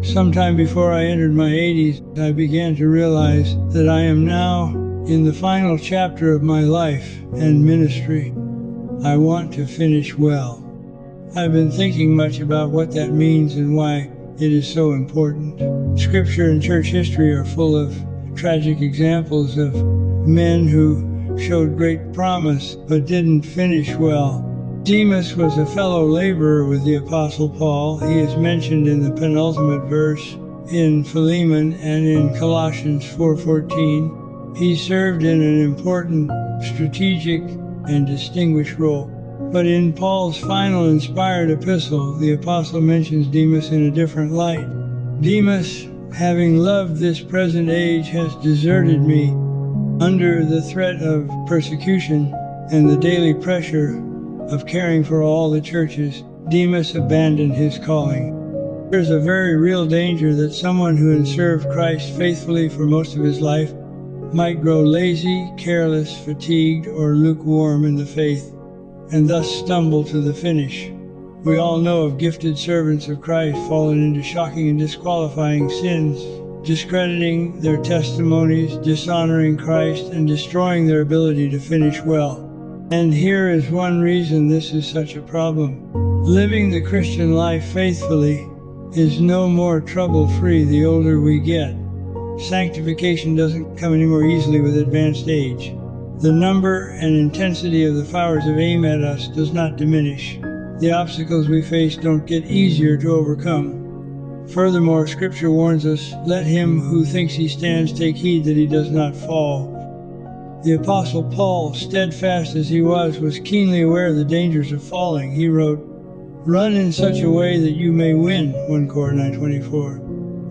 Sometime before I entered my 80s, I began to realize that I am now in the final chapter of my life and ministry. I want to finish well. I've been thinking much about what that means and why it is so important. Scripture and church history are full of tragic examples of men who showed great promise but didn't finish well. Demas was a fellow laborer with the Apostle Paul. He is mentioned in the penultimate verse in Philemon and in Colossians 4:14. He served in an important, strategic, and distinguished role. But in Paul's final inspired epistle, the apostle mentions Demas in a different light. Demas, having loved this present age, has deserted me. Under the threat of persecution and the daily pressure of caring for all the churches, Demas abandoned his calling. There's a very real danger that someone who has served Christ faithfully for most of his life might grow lazy, careless, fatigued, or lukewarm in the faith, and thus stumble to the finish. We all know of gifted servants of Christ fallen into shocking and disqualifying sins, discrediting their testimonies, dishonoring Christ, and destroying their ability to finish well. And here is one reason this is such a problem. Living the Christian life faithfully is no more trouble-free the older we get. Sanctification doesn't come any more easily with advanced age. The number and intensity of the fires of aim at us does not diminish. The obstacles we face don't get easier to overcome. Furthermore, Scripture warns us, "Let him who thinks he stands take heed that he does not fall." The Apostle Paul, steadfast as he was keenly aware of the dangers of falling. He wrote, "Run in such a way that you may win," 1 Cor 9:24.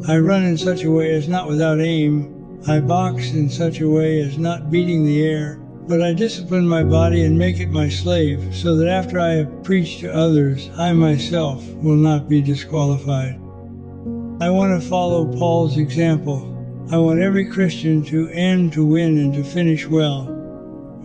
"I run in such a way as not without aim. I box in such a way as not beating the air, but I discipline my body and make it my slave, so that after I have preached to others, I myself will not be disqualified." I want to follow Paul's example. I want every Christian to end, to win, and to finish well.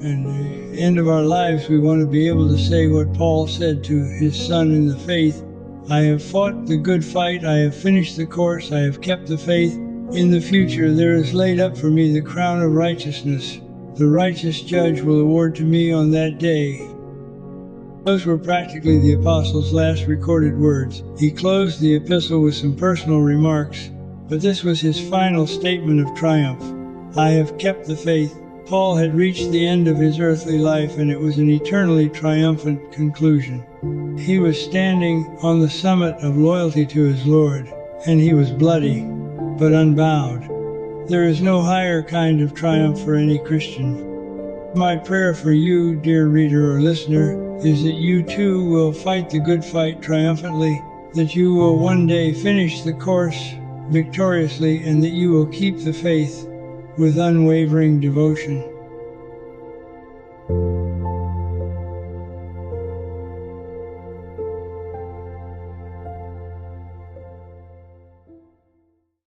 And at the end of our lives, we want to be able to say what Paul said to his son in the faith, "I have fought the good fight, I have finished the course, I have kept the faith. In the future there is laid up for me the crown of righteousness. The righteous judge will award to me on that day." Those were practically the apostle's last recorded words. He closed the epistle with some personal remarks, but this was his final statement of triumph. I have kept the faith. Paul had reached the end of his earthly life, and it was an eternally triumphant conclusion. He was standing on the summit of loyalty to his Lord, and he was bloody, but unbowed. There is no higher kind of triumph for any Christian. My prayer for you, dear reader or listener, is that you too will fight the good fight triumphantly, that you will one day finish the course victoriously, and that you will keep the faith with unwavering devotion.